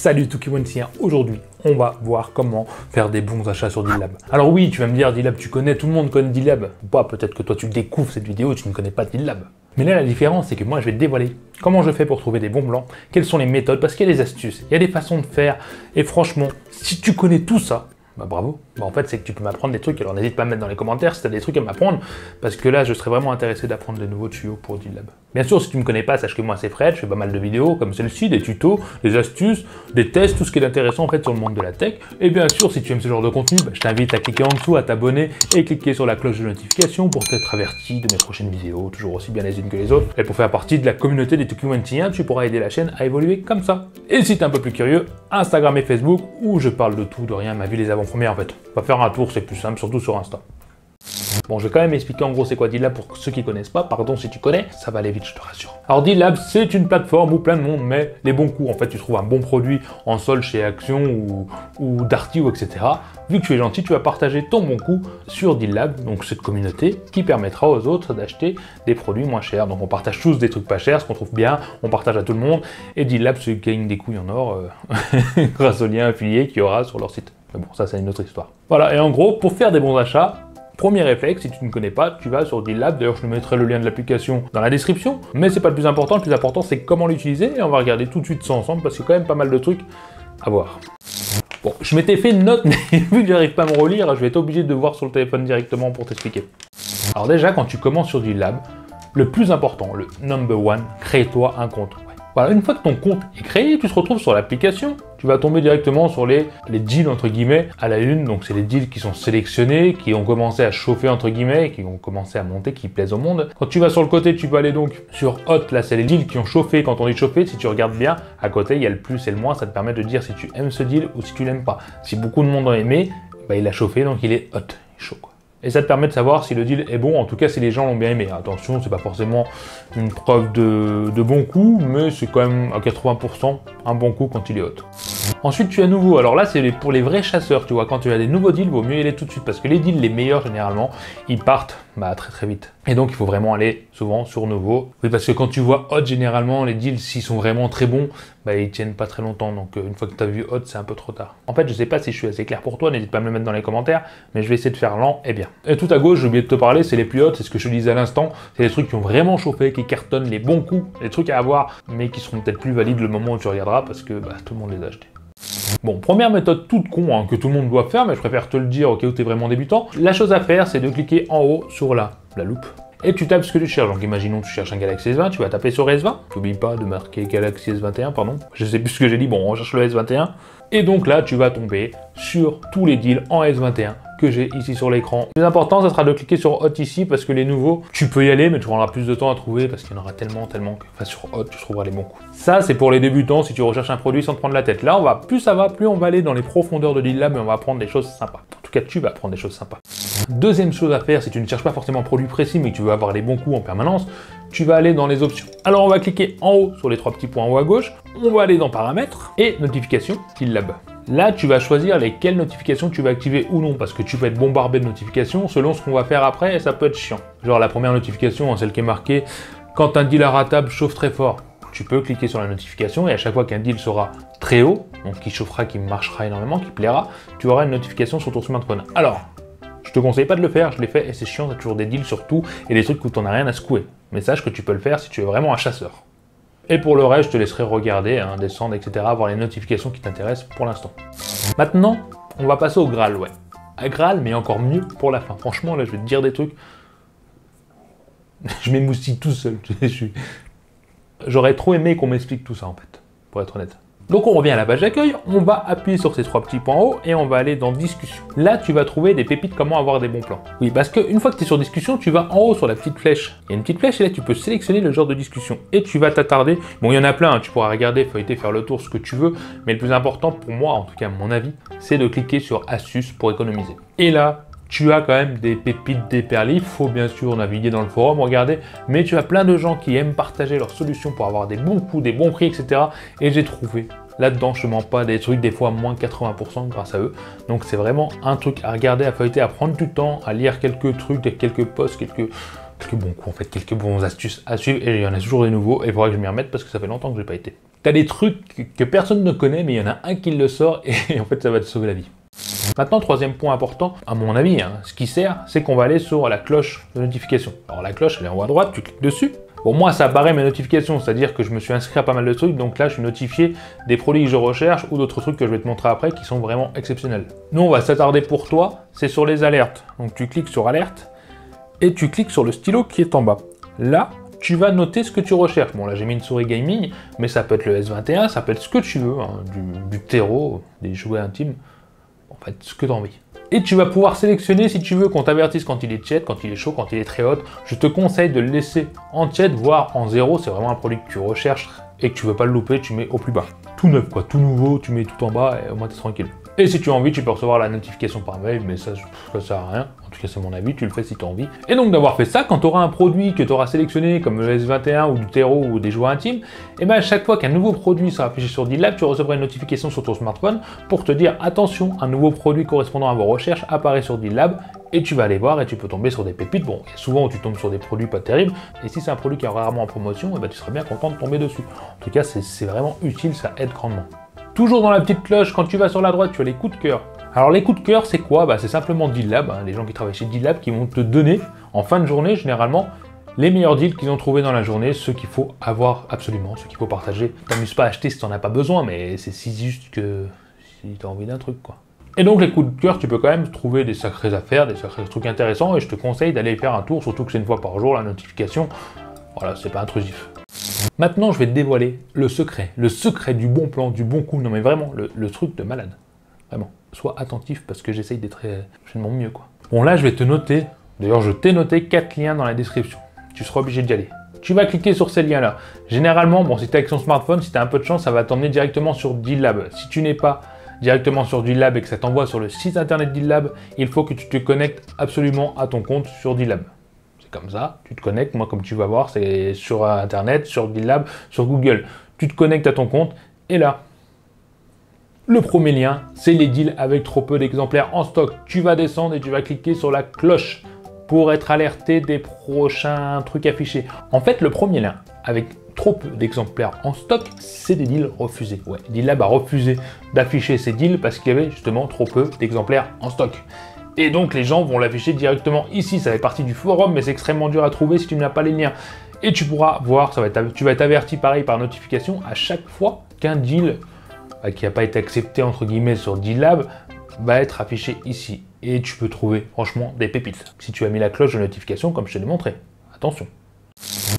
Salut Tukiwensien, aujourd'hui on va voir comment faire des bons achats sur Deal Lab. Alors oui, tu vas me dire Deal Lab, tu connais, tout le monde connaît Deal Lab. Ou pas, peut-être que toi tu découvres cette vidéo et tu ne connais pas Deal Lab. Mais là la différence c'est que moi je vais te dévoiler comment je fais pour trouver des bons plans, quelles sont les méthodes, parce qu'il y a des astuces, il y a des façons de faire, et franchement, si tu connais tout ça, bah bravo. Bah en fait, c'est que tu peux m'apprendre des trucs, alors n'hésite pas à me mettre dans les commentaires si tu as des trucs à m'apprendre, parce que là, je serais vraiment intéressé d'apprendre de nouveaux tuyaux pour Deal Lab. Bien sûr, si tu me connais pas, sache que moi, c'est Fred, je fais pas mal de vidéos comme celle-ci, des tutos, des astuces, des tests, tout ce qui est intéressant en fait sur le monde de la tech. Et bien sûr, si tu aimes ce genre de contenu, bah, je t'invite à cliquer en dessous, à t'abonner et cliquer sur la cloche de notification pour être averti de mes prochaines vidéos, toujours aussi bien les unes que les autres. Et pour faire partie de la communauté des Tukiwensiens, tu pourras aider la chaîne à évoluer comme ça. Et si tu es un peu plus curieux, Instagram et Facebook, où je parle de tout, de rien, ma vie les avant-premières en fait. On va faire un tour, c'est plus simple, surtout sur Insta. Bon, je vais quand même expliquer en gros c'est quoi Deal Lab pour ceux qui connaissent pas, pardon si tu connais, ça va aller vite, je te rassure. Alors Deal Lab, c'est une plateforme où plein de monde met les bons coups. En fait, tu trouves un bon produit en solde chez Action ou Darty ou etc. Vu que tu es gentil, tu vas partager ton bon coup sur Deal Lab, donc cette communauté qui permettra aux autres d'acheter des produits moins chers. Donc on partage tous des trucs pas chers, ce qu'on trouve bien, on partage à tout le monde, et Deal Lab se gagne des couilles en or grâce au lien affilié qu'il y aura sur leur site. Mais bon, ça c'est une autre histoire. Voilà, et en gros, pour faire des bons achats, premier réflexe, si tu ne connais pas, tu vas sur Deal Lab. D'ailleurs, je te mettrai le lien de l'application dans la description. Mais c'est pas le plus important c'est comment l'utiliser. Et on va regarder tout de suite ça ensemble parce qu'il y a quand même pas mal de trucs à voir. Bon, je m'étais fait une note, mais vu que j'arrive pas à me relire, je vais être obligé de voir sur le téléphone directement pour t'expliquer. Alors déjà, quand tu commences sur Deal Lab, le plus important, le number one, crée-toi un compte. Voilà, une fois que ton compte est créé, tu te retrouves sur l'application, tu vas tomber directement sur les deals entre guillemets à la une, donc c'est les deals qui sont sélectionnés, qui ont commencé à chauffer entre guillemets, qui ont commencé à monter, qui plaisent au monde. Quand tu vas sur le côté, tu peux aller donc sur Hot, là c'est les deals qui ont chauffé. Quand on dit chauffé, si tu regardes bien, à côté il y a le plus et le moins, ça te permet de dire si tu aimes ce deal ou si tu l'aimes pas. Si beaucoup de monde en aimé, bah il a chauffé donc il est hot, il est chaud quoi. Et ça te permet de savoir si le deal est bon, en tout cas si les gens l'ont bien aimé. Attention, c'est pas forcément une preuve de bon coup, mais c'est quand même à 80% un bon coup quand il est hot. Ensuite, tu as nouveau. Alors là, c'est pour les vrais chasseurs, tu vois. Quand tu as des nouveaux deals, il vaut mieux y aller tout de suite parce que les deals les meilleurs, généralement, ils partent très vite. Et donc, il faut vraiment aller souvent sur nouveau. Oui, parce que quand tu vois hot, généralement, les deals, s'ils sont vraiment très bons, ils tiennent pas très longtemps. Donc, une fois que tu as vu hot, c'est un peu trop tard. En fait, je sais pas si je suis assez clair pour toi, n'hésite pas à me le mettre dans les commentaires, mais je vais essayer de faire lent et bien. Et tout à gauche, j'ai oublié de te parler, c'est les plus hot, c'est ce que je te disais à l'instant. C'est les trucs qui ont vraiment chauffé, qui cartonnent, les bons coups, les trucs à avoir, mais qui seront peut-être plus valides le moment où tu regarderas parce que tout le monde les a achetés. Bon, première méthode toute con que tout le monde doit faire, mais je préfère te le dire au cas où tu es vraiment débutant. La chose à faire, c'est de cliquer en haut sur la loupe. Et tu tapes ce que tu cherches. Donc imaginons que tu cherches un Galaxy S20, tu vas taper sur S20. N'oublie pas de marquer Galaxy S21, pardon. Je sais plus ce que j'ai dit, bon, on cherche le S21. Et donc là, tu vas tomber sur tous les deals en S21 que j'ai ici sur l'écran. Le plus important, ça sera de cliquer sur Hot ici parce que les nouveaux, tu peux y aller, mais tu prendras plus de temps à trouver parce qu'il y en aura tellement que sur Hot, tu trouveras les bons coups. Ça, c'est pour les débutants si tu recherches un produit sans te prendre la tête. Là, plus ça va, plus on va aller dans les profondeurs de Deal Lab, mais on va apprendre des choses sympas. En tout cas, tu vas apprendre des choses sympas. Deuxième chose à faire, si tu ne cherches pas forcément un produit précis, mais que tu veux avoir les bons coups en permanence, tu vas aller dans les options. Alors, on va cliquer en haut sur les trois petits points en haut à gauche. On va aller dans Paramètres et Notifications, Deal Lab. Là, tu vas choisir lesquelles notifications tu vas activer ou non, parce que tu peux être bombardé de notifications selon ce qu'on va faire après, et ça peut être chiant. Genre la première notification, celle qui est marquée « Quand un deal à ratable chauffe très fort », tu peux cliquer sur la notification, et à chaque fois qu'un deal sera très haut, donc qui chauffera, qui marchera énormément, qui plaira, tu auras une notification sur ton smartphone. Alors, je te conseille pas de le faire, je l'ai fait, et c'est chiant, t'as toujours des deals sur tout, et des trucs où t'en as rien à secouer. Mais sache que tu peux le faire si tu es vraiment un chasseur. Et pour le reste, je te laisserai regarder, descendre, etc., voir les notifications qui t'intéressent pour l'instant. Maintenant, on va passer au Graal, ouais. À Graal, mais encore mieux pour la fin. Franchement, là, je vais te dire des trucs. Je m'émoustille tout seul. J'aurais trop aimé qu'on m'explique tout ça, en fait, pour être honnête. Donc on revient à la page d'accueil, on va appuyer sur ces trois petits points en haut et on va aller dans discussion. Là tu vas trouver des pépites comment avoir des bons plans. Oui, parce qu'une fois que tu es sur discussion, tu vas en haut sur la petite flèche. Il y a une petite flèche et là tu peux sélectionner le genre de discussion et tu vas t'attarder. Bon, il y en a plein, tu pourras regarder, feuilleter, faire le tour, ce que tu veux, mais le plus important pour moi, en tout cas à mon avis, c'est de cliquer sur astuces pour économiser. Et là, tu as quand même des pépites, des perles. Il faut bien sûr naviguer dans le forum, regarder, mais tu as plein de gens qui aiment partager leurs solutions pour avoir des bons coups, des bons prix, etc. Et j'ai trouvé là-dedans, je ne mens pas, des trucs des fois moins 80% grâce à eux. Donc c'est vraiment un truc à regarder, à feuilleter, à prendre du temps, à lire quelques trucs, quelques posts, quelques bons coups, en fait, quelques bons astuces à suivre. Et il y en a toujours des nouveaux et il faudra que je m'y remette parce que ça fait longtemps que je n'ai pas été. Tu as des trucs que personne ne connaît, mais il y en a un qui le sort et en fait, ça va te sauver la vie. Maintenant, troisième point important, à mon avis, ce qui sert, c'est qu'on va aller sur la cloche de notification. Alors la cloche, elle est en haut à droite, tu cliques dessus. Bon, moi, ça apparaît mes notifications, c'est-à-dire que je me suis inscrit à pas mal de trucs, donc là, je suis notifié des produits que je recherche ou d'autres trucs que je vais te montrer après qui sont vraiment exceptionnels. Nous, on va s'attarder pour toi, c'est sur les alertes. Donc tu cliques sur alerte et tu cliques sur le stylo qui est en bas. Là, tu vas noter ce que tu recherches. Bon, là, j'ai mis une souris gaming, mais ça peut être le S21, ça peut être ce que tu veux, du terreau, des jouets intimes, en fait, ce que tu as envie. Et tu vas pouvoir sélectionner si tu veux qu'on t'avertisse quand il est tiède, quand il est chaud, quand il est très hot. Je te conseille de le laisser en tiède, voire en zéro. C'est vraiment un produit que tu recherches et que tu veux pas le louper, tu mets au plus bas. Tout neuf quoi, tout nouveau, tu mets tout en bas et au moins tu es tranquille. Et si tu as envie, tu peux recevoir la notification par mail, mais ça sert à rien. En tout cas, c'est mon avis, tu le fais si tu as envie. Et donc d'avoir fait ça, quand tu auras un produit que tu auras sélectionné, comme le S21 ou du terreau ou des jouets intimes, et bien à chaque fois qu'un nouveau produit sera affiché sur DealLab, tu recevras une notification sur ton smartphone pour te dire attention, un nouveau produit correspondant à vos recherches apparaît sur DealLab, et tu vas aller voir et tu peux tomber sur des pépites. Bon, il y a souvent où tu tombes sur des produits pas terribles, et si c'est un produit qui est rarement en promotion, et ben tu seras bien content de tomber dessus. En tout cas, c'est vraiment utile, ça aide grandement. Toujours dans la petite cloche, quand tu vas sur la droite, tu as les coups de cœur. Alors les coups de cœur, c'est quoi? C'est simplement DealLab, les gens qui travaillent chez DealLab qui vont te donner, en fin de journée, généralement, les meilleurs deals qu'ils ont trouvés dans la journée, ceux qu'il faut avoir absolument, ceux qu'il faut partager. T'amuses pas à acheter si t'en as pas besoin, mais c'est si juste que si t'as envie d'un truc, quoi. Et donc les coups de cœur, tu peux quand même trouver des sacrées affaires, des sacrés trucs intéressants, et je te conseille d'aller faire un tour, surtout que c'est une fois par jour, la notification. Voilà, c'est pas intrusif. Maintenant, je vais te dévoiler le secret du bon plan, du bon coup. Non mais vraiment, le truc de malade. Vraiment, sois attentif parce que j'essaye d'être de mon mieux, quoi. Bon, là, je vais te noter, d'ailleurs, je t'ai noté 4 liens dans la description. Tu seras obligé d'y aller. Tu vas cliquer sur ces liens-là. Généralement, bon, si tu es avec son smartphone, si tu as un peu de chance, ça va t'emmener directement sur DealLab. Si tu n'es pas directement sur DealLab et que ça t'envoie sur le site internet DealLab, il faut que tu te connectes absolument à ton compte sur DealLab. Comme ça, tu te connectes, moi comme tu vas voir, c'est sur internet, sur DealLab, sur Google. Tu te connectes à ton compte et là, le premier lien, c'est les deals avec trop peu d'exemplaires en stock. Tu vas descendre et tu vas cliquer sur la cloche pour être alerté des prochains trucs affichés. En fait, le premier lien avec trop peu d'exemplaires en stock, c'est des deals refusés. Ouais, DealLab a refusé d'afficher ces deals parce qu'il y avait justement trop peu d'exemplaires en stock. Et donc les gens vont l'afficher directement ici, ça fait partie du forum, mais c'est extrêmement dur à trouver si tu n'as pas les liens. Et tu pourras voir, tu vas être averti pareil par notification à chaque fois qu'un deal qui n'a pas été accepté entre guillemets sur DealLab va être affiché ici. Et tu peux trouver franchement des pépites. Si tu as mis la cloche de notification comme je te l'ai montré, attention.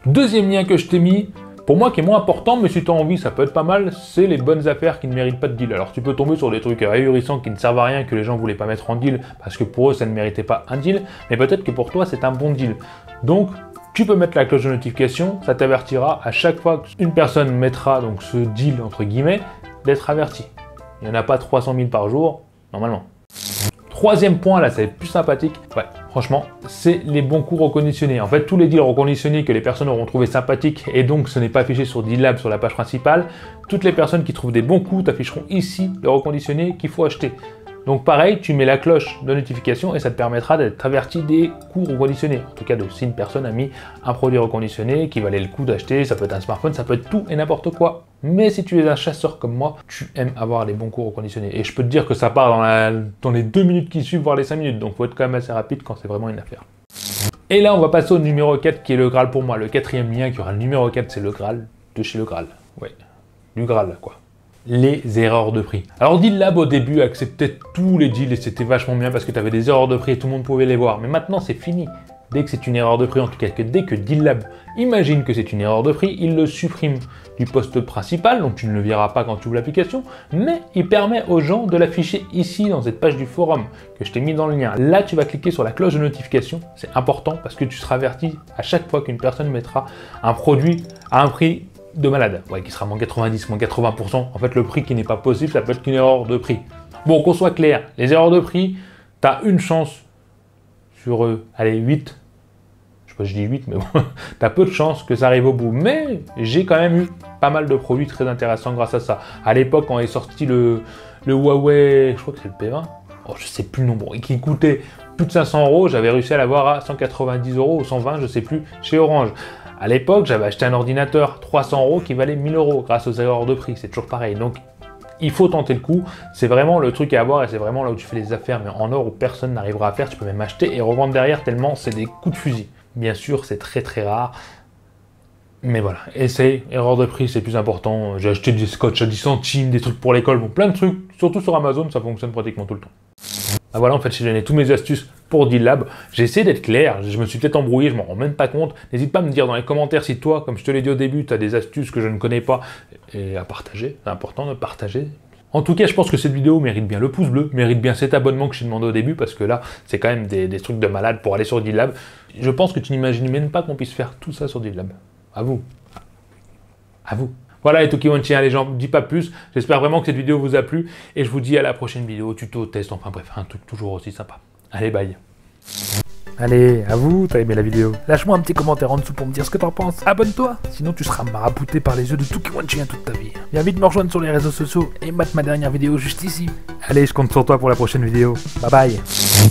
Deuxième lien que je t'ai mis, pour moi qui est moins important, mais si tu as envie, ça peut être pas mal, c'est les bonnes affaires qui ne méritent pas de deal. Alors tu peux tomber sur des trucs ahurissants qui ne servent à rien, que les gens ne voulaient pas mettre en deal, parce que pour eux ça ne méritait pas un deal, mais peut-être que pour toi c'est un bon deal. Donc tu peux mettre la cloche de notification, ça t'avertira à chaque fois qu'une personne mettra donc ce deal entre guillemets, d'être averti. Il n'y en a pas 300 000 par jour, normalement. Troisième point, là, ça va être plus sympathique. Ouais, franchement, c'est les bons coups reconditionnés. En fait, tous les deals reconditionnés que les personnes auront trouvé sympathiques et donc ce n'est pas affiché sur DealLab sur la page principale, toutes les personnes qui trouvent des bons coups t'afficheront ici le reconditionné qu'il faut acheter. Donc pareil, tu mets la cloche de notification et ça te permettra d'être averti des coûts reconditionnés. En tout cas, si une personne a mis un produit reconditionné qui valait le coup d'acheter, ça peut être un smartphone, ça peut être tout et n'importe quoi. Mais si tu es un chasseur comme moi, tu aimes avoir les bons coûts reconditionnés. Et je peux te dire que ça part dans les 2 minutes qui suivent, voire les 5 minutes. Donc faut être quand même assez rapide quand c'est vraiment une affaire. Et là, on va passer au numéro 4 qui est le Graal pour moi. Le quatrième lien qui aura le numéro 4, c'est le Graal de chez le Graal. Ouais, du Graal quoi. Les erreurs de prix. Alors DealLab au début acceptait tous les deals et c'était vachement bien parce que tu avais des erreurs de prix et tout le monde pouvait les voir. Mais maintenant c'est fini. Dès que c'est une erreur de prix, en tout cas que dès que DealLab imagine que c'est une erreur de prix, il le supprime du poste principal, donc tu ne le verras pas quand tu ouvres l'application, mais il permet aux gens de l'afficher ici dans cette page du forum que je t'ai mis dans le lien. Là tu vas cliquer sur la cloche de notification, c'est important parce que tu seras averti à chaque fois qu'une personne mettra un produit à un prix de malade, ouais, qui sera moins 90, moins 80%. En fait, le prix qui n'est pas possible, ça peut être qu'une erreur de prix. Bon, qu'on soit clair, les erreurs de prix, tu as une chance sur, allez, 8. Je sais pas, je dis 8, mais bon, tu as peu de chances que ça arrive au bout. Mais j'ai quand même eu pas mal de produits très intéressants grâce à ça. À l'époque, quand est sorti le Huawei, je crois que c'est le P20, oh, je sais plus le nom, et qui coûtait plus de 500 €, j'avais réussi à l'avoir à 190 € ou 120, je sais plus, chez Orange. À l'époque, j'avais acheté un ordinateur 300 € qui valait 1000 € grâce aux erreurs de prix, c'est toujours pareil. Donc, il faut tenter le coup, c'est vraiment le truc à avoir et c'est vraiment là où tu fais les affaires, mais en or où personne n'arrivera à faire, tu peux même acheter et revendre derrière tellement c'est des coups de fusil. Bien sûr, c'est très très rare, mais voilà, essaye, erreur de prix c'est plus important. J'ai acheté des scotch à 10 centimes, des trucs pour l'école, bon, plein de trucs, surtout sur Amazon, ça fonctionne pratiquement tout le temps. Ah voilà, en fait, j'ai donné tous mes astuces pour DealLab. J'ai essayé d'être clair, je me suis peut-être embrouillé, je m'en rends même pas compte. N'hésite pas à me dire dans les commentaires si toi, comme je te l'ai dit au début, tu as des astuces que je ne connais pas et à partager. C'est important de partager. En tout cas, je pense que cette vidéo mérite bien le pouce bleu, mérite bien cet abonnement que je t'ai demandé au début, parce que là, c'est quand même des trucs de malade pour aller sur DealLab. Je pense que tu n'imagines même pas qu'on puisse faire tout ça sur DealLab. À vous. À vous. Voilà les Tokiwonchi, les gens, dis pas plus. J'espère vraiment que cette vidéo vous a plu. Et je vous dis à la prochaine vidéo, tuto, test, enfin bref, un truc toujours aussi sympa. Allez, bye. Allez, à vous, t'as aimé la vidéo. Lâche-moi un petit commentaire en dessous pour me dire ce que t'en penses. Abonne-toi, sinon tu seras marabouté par les yeux de Tokiwonchi toute ta vie. Viens vite me rejoindre sur les réseaux sociaux et mate ma dernière vidéo juste ici. Allez, je compte sur toi pour la prochaine vidéo. Bye bye.